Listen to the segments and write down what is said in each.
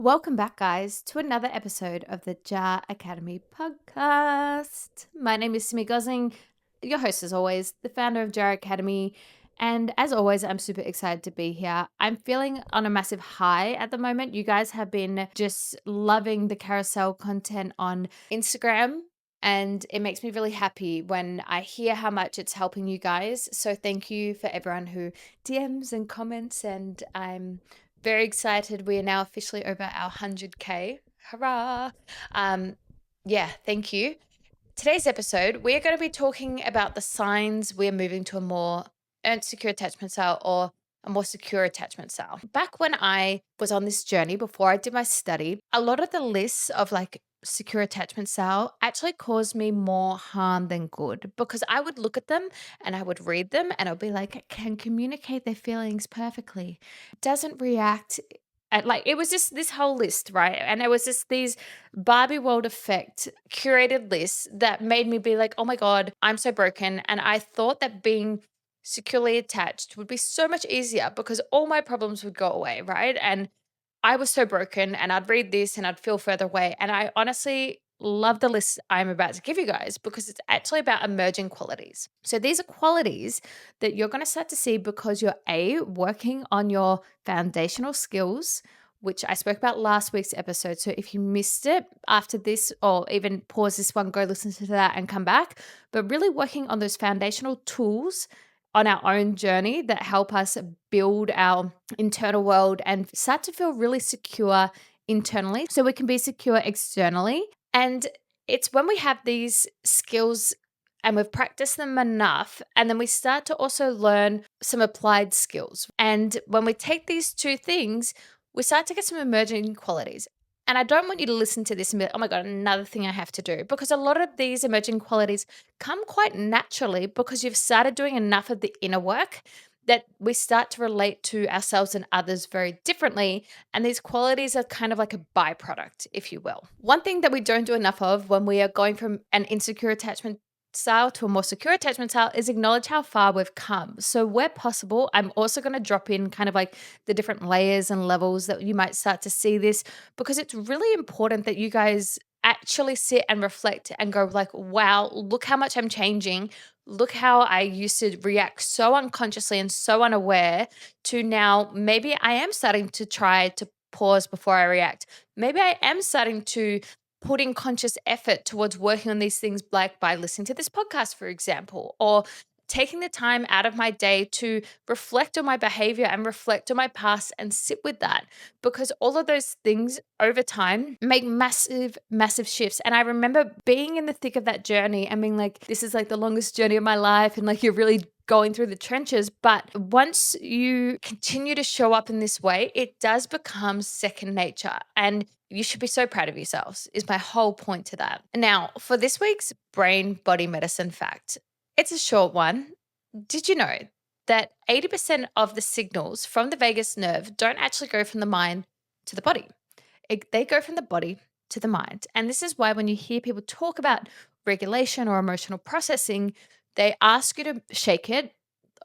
Welcome back, guys, to another episode of the Jar Academy podcast. My name is Simi Gosling, your host as always, the founder of Jar Academy. And as always, I'm super excited to be here. I'm feeling on a massive high at the moment. You guys have been just loving the carousel content on Instagram. And it makes me really happy when I hear how much it's helping you guys. So thank you for everyone who DMs and comments. And I'm very excited. We are now officially over our 100K. Hurrah! Yeah, thank you. Today's episode, we are going to be talking about the signs we're moving to a more earned secure attachment style or a more secure attachment style. Back when I was on this journey before I did my study, a lot of the lists of like secure attachment style actually caused me more harm than good because I would look at them and I would read them and I'd be like, can communicate their feelings perfectly, doesn't react like it was just this whole list, right? And it was just these Barbie world effect curated lists that made me be like, oh my God, I'm so broken. And I thought that being securely attached would be so much easier because all my problems would go away, right? And I was so broken and I'd read this and I'd feel further away. And I honestly love the list I'm about to give you guys because it's actually about emerging qualities. So these are qualities that you're going to start to see because you're working on your foundational skills, which I spoke about last week's episode. So if you missed it after this, or even pause this one, go listen to that and come back. But really working on those foundational tools on our own journey that help us build our internal world and start to feel really secure internally so we can be secure externally. And it's when we have these skills and we've practiced them enough, and then we start to also learn some applied skills. And when we take these two things, we start to get some emerging qualities. And I don't want you to listen to this and be like, oh my God, another thing I have to do. Because a lot of these emerging qualities come quite naturally because you've started doing enough of the inner work that we start to relate to ourselves and others very differently. And these qualities are kind of like a byproduct, if you will. One thing that we don't do enough of when we are going from an insecure attachment style to a more secure attachment style is acknowledge how far we've come. So where possible, I'm also going to drop in kind of like the different layers and levels that you might start to see this, because it's really important that you guys actually sit and reflect and go like, wow, look how much I'm changing. Look how I used to react so unconsciously and so unaware to now maybe I am starting to try to pause before I react. Maybe I am starting to put in conscious effort towards working on these things, like by listening to this podcast, for example, or taking the time out of my day to reflect on my behavior and reflect on my past and sit with that, because all of those things over time make massive, massive shifts. And I remember being in the thick of that journey and being like, this is like the longest journey of my life. And like, you're really going through the trenches. But once you continue to show up in this way, it does become second nature. And you should be so proud of yourselves, is my whole point to that. Now, for this week's brain body medicine fact, it's a short one. Did you know that 80% of the signals from the vagus nerve don't actually go from the mind to the body? They go from the body to the mind. And this is why when you hear people talk about regulation or emotional processing, they ask you to shake it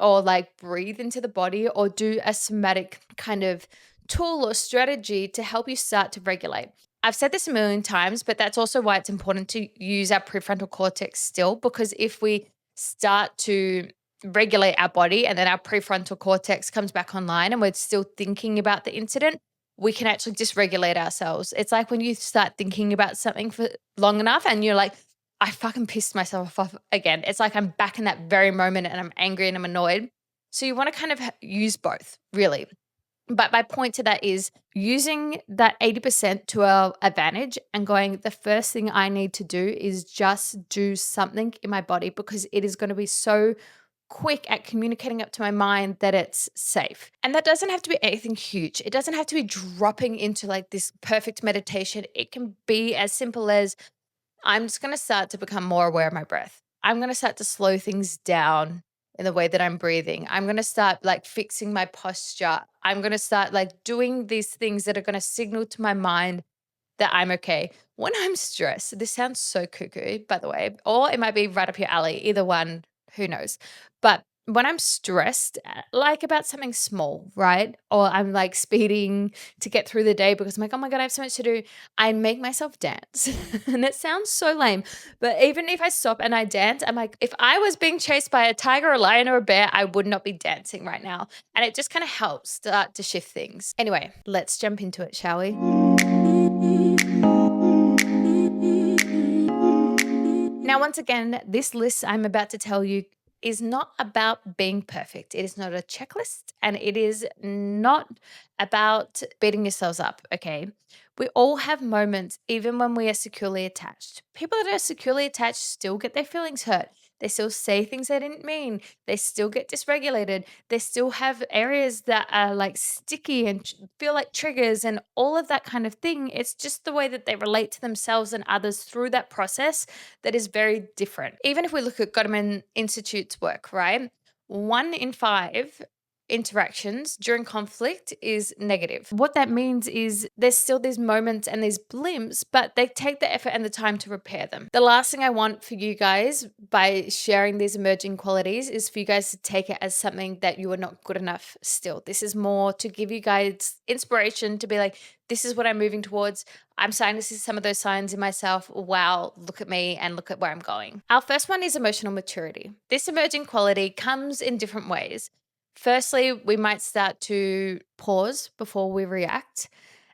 or like breathe into the body or do a somatic kind of tool or strategy to help you start to regulate. I've said this a million times, but that's also why it's important to use our prefrontal cortex still, because if we start to regulate our body and then our prefrontal cortex comes back online and we're still thinking about the incident, we can actually dysregulate ourselves. It's like when you start thinking about something for long enough and you're like, I fucking pissed myself off again. It's like I'm back in that very moment and I'm angry and I'm annoyed. So you want to kind of use both, really. But my point to that is using that 80% to our advantage and going, the first thing I need to do is just do something in my body, because it is going to be so quick at communicating up to my mind that it's safe. And that doesn't have to be anything huge. It doesn't have to be dropping into like this perfect meditation. It can be as simple as, I'm just going to start to become more aware of my breath. I'm going to start to slow things down in the way that I'm breathing. I'm going to start like fixing my posture. I'm going to start like doing these things that are going to signal to my mind that I'm okay. When I'm stressed, this sounds so cuckoo, by the way, or it might be right up your alley, either one, who knows. But when I'm stressed, like about something small, right? Or I'm like speeding to get through the day because I'm like, oh my God, I have so much to do. I make myself dance. And it sounds so lame. But even if I stop and I dance, I'm like, if I was being chased by a tiger, a lion, or a bear, I would not be dancing right now. And it just kind of helps start to shift things. Anyway, let's jump into it, shall we? Now, once again, this list I'm about to tell you is not about being perfect. It is not a checklist and it is not about beating yourselves up, okay? We all have moments, even when we are securely attached. People that are securely attached still get their feelings hurt. They still say things they didn't mean. They still get dysregulated. They still have areas that are like sticky and feel like triggers and all of that kind of thing. It's just the way that they relate to themselves and others through that process that is very different. Even if we look at Gottman Institute's work, right? 1 in 5 interactions during conflict is negative. What that means is there's still these moments and these blimps, but they take the effort and the time to repair them. The last thing I want for you guys by sharing these emerging qualities is for you guys to take it as something that you are not good enough still. This is more to give you guys inspiration to be like, this is what I'm moving towards. I'm starting to see some of those signs in myself. Wow, look at me and look at where I'm going. Our first one is emotional maturity. This emerging quality comes in different ways. Firstly, we might start to pause before we react.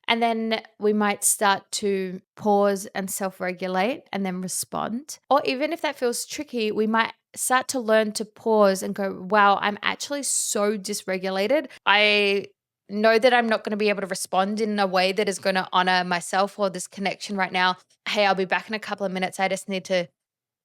And then we might start to pause and self-regulate and then respond. Or even if that feels tricky, we might start to learn to pause and go, wow, I'm actually so dysregulated. I know that I'm not going to be able to respond in a way that is going to honor myself or this connection right now. Hey, I'll be back in a couple of minutes. I just need to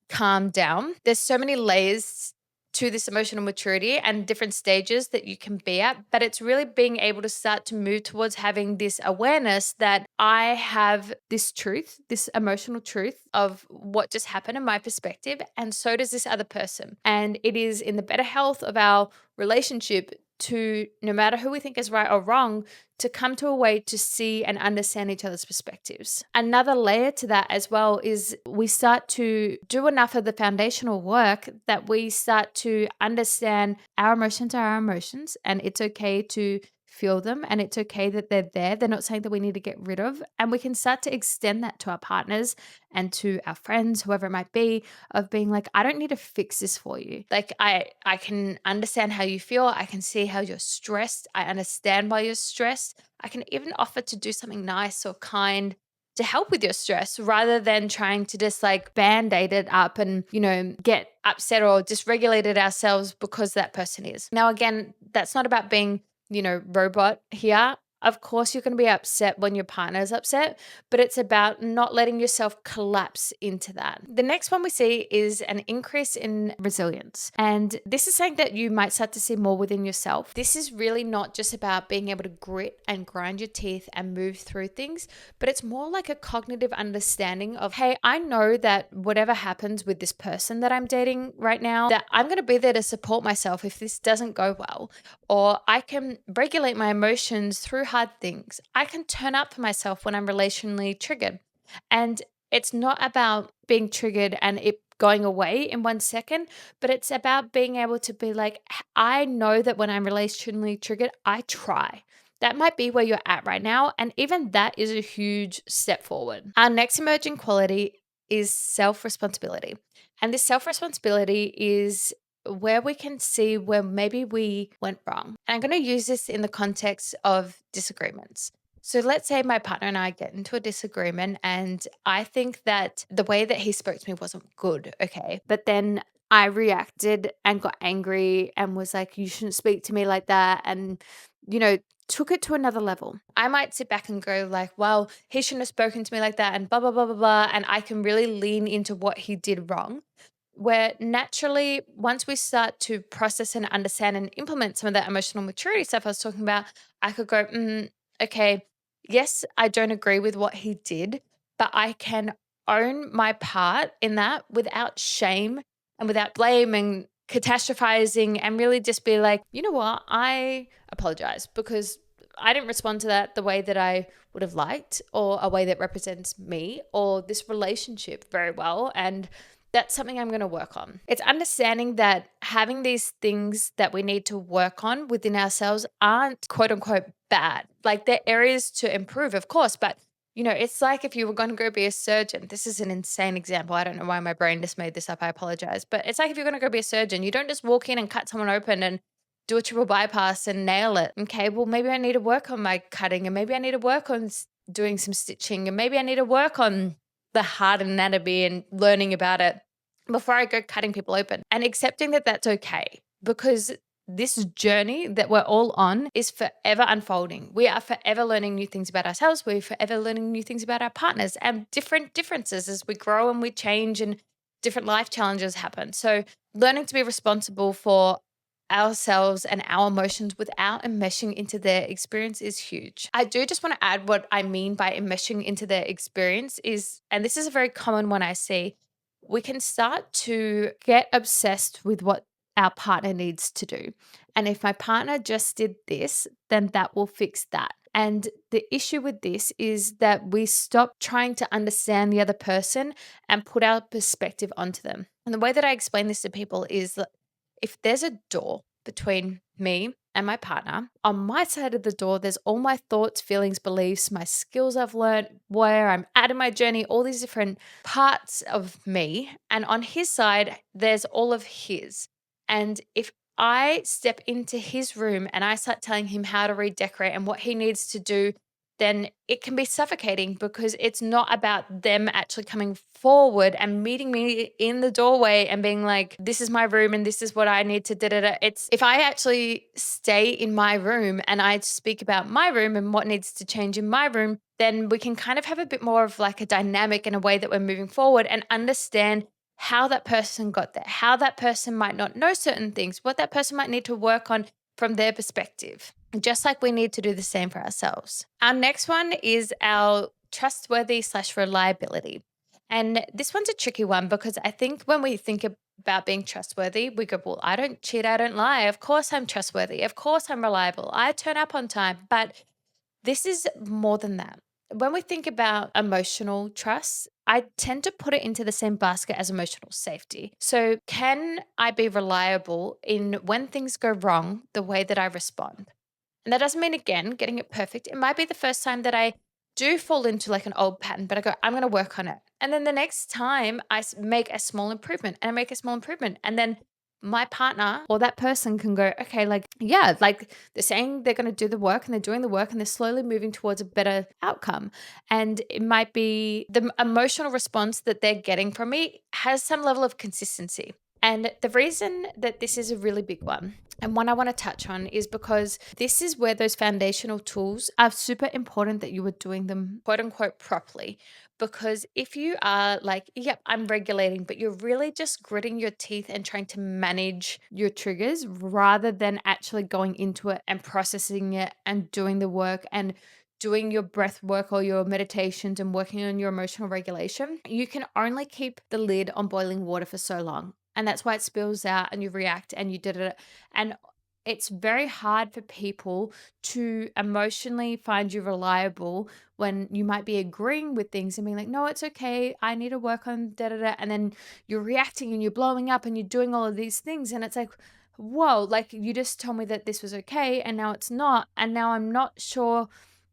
calm down. There's so many layers to this emotional maturity and different stages that you can be at, but it's really being able to start to move towards having this awareness that I have this truth, this emotional truth of what just happened in my perspective, and so does this other person. And it is in the better health of our relationship to, no matter who we think is right or wrong, to come to a way to see and understand each other's perspectives. Another layer to that as well is we start to do enough of the foundational work that we start to understand our emotions are our emotions, and it's okay to feel them, and it's okay that they're there. They're not saying that we need to get rid of. And we can start to extend that to our partners and to our friends, whoever it might be, of being like, I don't need to fix this for you. Like I can understand how you feel. I can see how you're stressed. I understand why you're stressed. I can even offer to do something nice or kind to help with your stress rather than trying to just like band-aid it up and, get upset or dysregulated ourselves because that person is. Now, again, that's not about being, robot here. Of course, you're going to be upset when your partner is upset, but it's about not letting yourself collapse into that. The next one we see is an increase in resilience. And this is something that you might start to see more within yourself. This is really not just about being able to grit and grind your teeth and move through things, but it's more like a cognitive understanding of, hey, I know that whatever happens with this person that I'm dating right now, that I'm going to be there to support myself if this doesn't go well. Or I can regulate my emotions through hard things. I can turn up for myself when I'm relationally triggered. And it's not about being triggered and it going away in 1 second, but it's about being able to be like, I know that when I'm relationally triggered, I try. That might be where you're at right now. And even that is a huge step forward. Our next emerging quality is self-responsibility. And this self-responsibility is where we can see where maybe we went wrong. And I'm going to use this in the context of disagreements. So let's say my partner and I get into a disagreement and I think that the way that he spoke to me wasn't good, okay? But then I reacted and got angry and was like, you shouldn't speak to me like that. And, took it to another level. I might sit back and go like, well, he shouldn't have spoken to me like that and blah, blah, blah, blah, blah. And I can really lean into what he did wrong. Where naturally, once we start to process and understand and implement some of that emotional maturity stuff I was talking about, I could go, okay, yes, I don't agree with what he did, but I can own my part in that without shame and without blame and catastrophizing and really just be like, you know what, I apologize because I didn't respond to that the way that I would have liked or a way that represents me or this relationship very well. And That's something I'm going to work on. It's understanding that having these things that we need to work on within ourselves aren't quote unquote bad. Like they're areas to improve, of course, but it's like if you were going to go be a surgeon. This is an insane example. I don't know why my brain just made this up. I apologize. But it's like if you're going to go be a surgeon, you don't just walk in and cut someone open and do a triple bypass and nail it. Okay, well, maybe I need to work on my cutting, and maybe I need to work on doing some stitching, and maybe I need to work on the heart anatomy and learning about it before I go cutting people open, and accepting that that's okay, because this journey that we're all on is forever unfolding. We are forever learning new things about ourselves. We're forever learning new things about our partners, and differences as we grow and we change and different life challenges happen. So learning to be responsible for ourselves and our emotions without enmeshing into their experience is huge. I do just want to add what I mean by enmeshing into their experience is, and this is a very common one I see, we can start to get obsessed with what our partner needs to do. And if my partner just did this, then that will fix that. And the issue with this is that we stop trying to understand the other person and put our perspective onto them. And the way that I explain this to people is that if there's a door between me and my partner, on my side of the door, there's all my thoughts, feelings, beliefs, my skills I've learned, where I'm at in my journey, all these different parts of me. And on his side, there's all of his. And if I step into his room and I start telling him how to redecorate and what he needs to do, then it can be suffocating because it's not about them actually coming forward and meeting me in the doorway and being like, this is my room and this is what I need to da. It's if I actually stay in my room and I speak about my room and what needs to change in my room, then we can kind of have a bit more of like a dynamic and a way that we're moving forward and understand how that person got there, how that person might not know certain things, what that person might need to work on from their perspective, just like we need to do the same for ourselves. Our next one is our trustworthy/reliability. And this one's a tricky one because I think when we think about being trustworthy, we go, well, I don't cheat, I don't lie. Of course I'm trustworthy. Of course I'm reliable. I turn up on time. But this is more than that. When we think about emotional trust, I tend to put it into the same basket as emotional safety. So, can I be reliable in when things go wrong, the way that I respond? And that doesn't mean, again, getting it perfect. It might be the first time that I do fall into like an old pattern, but I go, I'm going to work on it. And then the next time I make a small improvement and I make a small improvement. And then my partner or that person can go, okay, like, yeah, like they're saying they're going to do the work and they're doing the work and they're slowly moving towards a better outcome. And it might be the emotional response that they're getting from me has some level of consistency. And the reason that this is a really big one and one I want to touch on is because this is where those foundational tools are super important that you are doing them quote unquote properly. Because if you are like, yep, I'm regulating, but you're really just gritting your teeth and trying to manage your triggers rather than actually going into it and processing it and doing the work and doing your breath work or your meditations and working on your emotional regulation, you can only keep the lid on boiling water for so long. And that's why it spills out and you react and you did it. And it's very hard for people to emotionally find you reliable when you might be agreeing with things and being like, no, it's okay. I need to work on da da da. And then you're reacting and you're blowing up and you're doing all of these things. And it's like, whoa, like you just told me that this was okay and now it's not. And now I'm not sure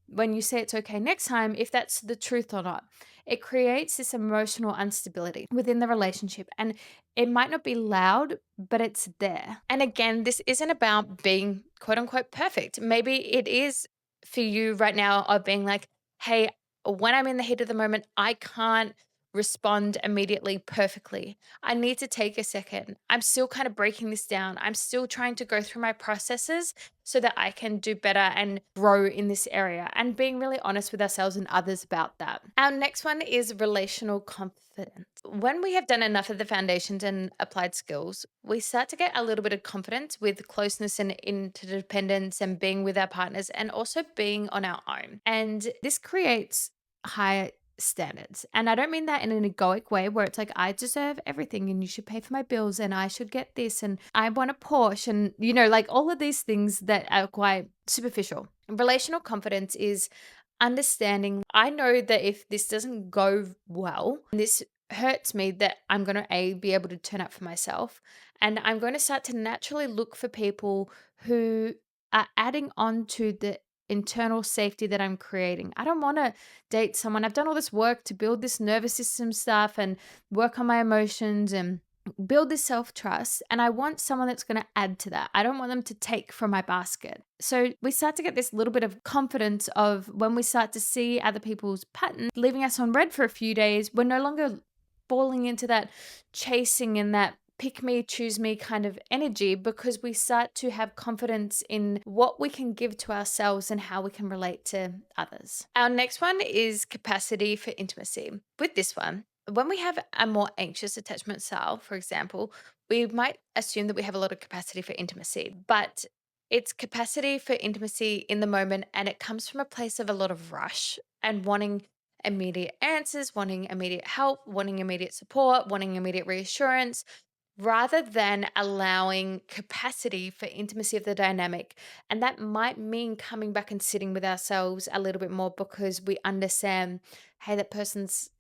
when you say it's okay next time if that's the truth or not. It creates this emotional instability within the relationship. And it might not be loud, but it's there. And again, this isn't about being quote unquote perfect. Maybe it is for you right now of being like, hey, when I'm in the heat of the moment, I can't respond immediately perfectly. I need to take a second. I'm still kind of breaking this down. I'm still trying to go through my processes so that I can do better and grow in this area, and being really honest with ourselves and others about that. Our next one is relational confidence. When we have done enough of the foundations and applied skills, we start to get a little bit of confidence with closeness and interdependence and being with our partners and also being on our own. And this creates higher standards. And I don't mean that in an egoic way where it's like, I deserve everything and you should pay for my bills and I should get this and I want a Porsche and, like all of these things that are quite superficial. Relational confidence is understanding, I know that if this doesn't go well, this hurts me that I'm going to be able to turn up for myself. And I'm going to start to naturally look for people who are adding on to the internal safety that I'm creating. I don't want to date someone. I've done all this work to build this nervous system stuff and work on my emotions and build this self trust. And I want someone that's going to add to that. I don't want them to take from my basket. So we start to get this little bit of confidence of when we start to see other people's patterns leaving us on red for a few days, we're no longer falling into that chasing and that pick me, choose me kind of energy, because we start to have confidence in what we can give to ourselves and how we can relate to others. Our next one is capacity for intimacy. With this one, when we have a more anxious attachment style, for example, we might assume that we have a lot of capacity for intimacy, but it's capacity for intimacy in the moment, and it comes from a place of a lot of rush and wanting immediate answers, wanting immediate help, wanting immediate support, wanting immediate reassurance, rather than allowing capacity for intimacy of the dynamic. And that might mean coming back and sitting with ourselves a little bit more because we understand, hey, that person's,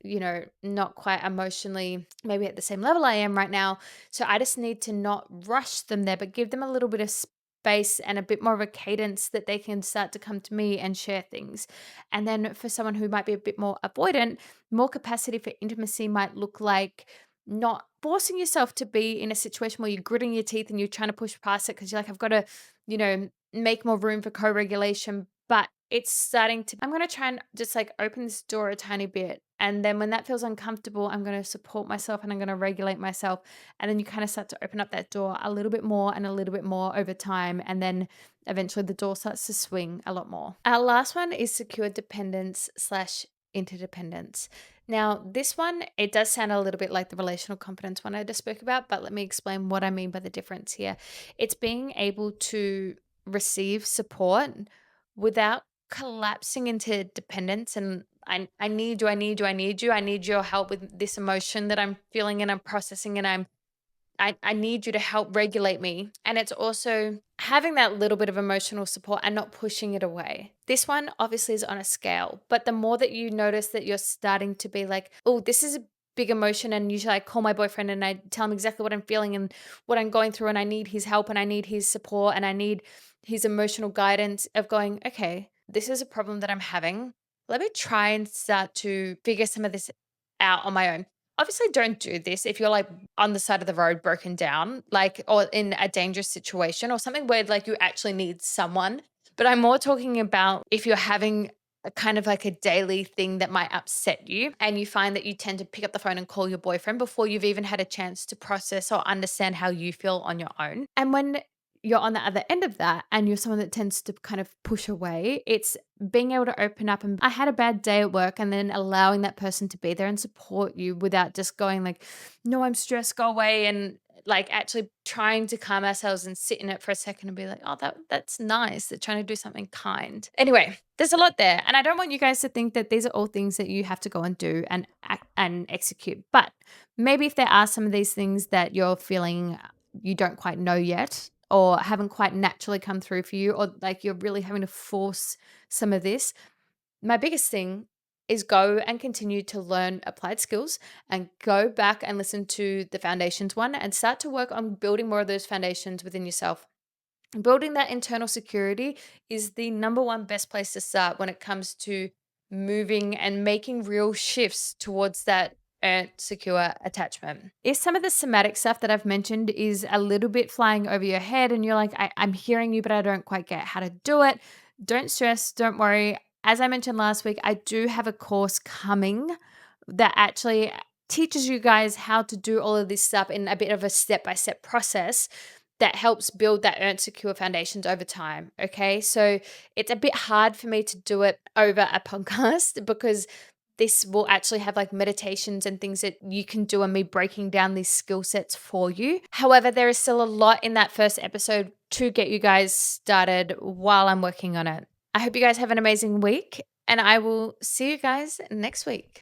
not quite emotionally maybe at the same level I am right now. So I just need to not rush them there, but give them a little bit of space and a bit more of a cadence that they can start to come to me and share things. And then for someone who might be a bit more avoidant, more capacity for intimacy might look like not forcing yourself to be in a situation where you're gritting your teeth and you're trying to push past it because you're like, I've got to, make more room for co-regulation. But it's starting to, I'm going to try and just like open this door a tiny bit. And then when that feels uncomfortable, I'm going to support myself and I'm going to regulate myself. And then you kind of start to open up that door a little bit more and a little bit more over time. And then eventually the door starts to swing a lot more. Our last one is secure dependence slash interdependence. Now, this one, it does sound a little bit like the relational competence one I just spoke about, but let me explain what I mean by the difference here. It's being able to receive support without collapsing into dependence and I need you, I need you, I need you. I need your help with this emotion that I'm feeling and I'm processing and I need you to help regulate me. And it's also having that little bit of emotional support and not pushing it away. This one obviously is on a scale, but the more that you notice that you're starting to be like, oh, this is a big emotion. And usually I call my boyfriend and I tell him exactly what I'm feeling and what I'm going through. And I need his help and I need his support and I need his emotional guidance of going, okay, this is a problem that I'm having. Let me try and start to figure some of this out on my own. Obviously, don't do this if you're like on the side of the road broken down, like, or in a dangerous situation or something where like you actually need someone. But I'm more talking about if you're having a kind of like a daily thing that might upset you and you find that you tend to pick up the phone and call your boyfriend before you've even had a chance to process or understand how you feel on your own. And when you're on the other end of that and you're someone that tends to kind of push away, it's being able to open up and I had a bad day at work and then allowing that person to be there and support you without just going like, no, I'm stressed, go away. And like actually trying to calm ourselves and sit in it for a second and be like, oh, that's nice. They're trying to do something kind. Anyway, there's a lot there. And I don't want you guys to think that these are all things that you have to go and do and act and execute. But maybe if there are some of these things that you're feeling you don't quite know yet, or haven't quite naturally come through for you, or like you're really having to force some of this, my biggest thing is go and continue to learn applied skills and go back and listen to the foundations one and start to work on building more of those foundations within yourself. Building that internal security is the number one best place to start when it comes to moving and making real shifts towards that secure attachment. If some of the somatic stuff that I've mentioned is a little bit flying over your head and you're like, I'm hearing you, but I don't quite get how to do it, don't stress, don't worry. As I mentioned last week, I do have a course coming that actually teaches you guys how to do all of this stuff in a bit of a step-by-step process that helps build that earned secure foundations over time. Okay. So it's a bit hard for me to do it over a podcast because this will actually have like meditations and things that you can do and me breaking down these skill sets for you. However, there is still a lot in that first episode to get you guys started while I'm working on it. I hope you guys have an amazing week and I will see you guys next week.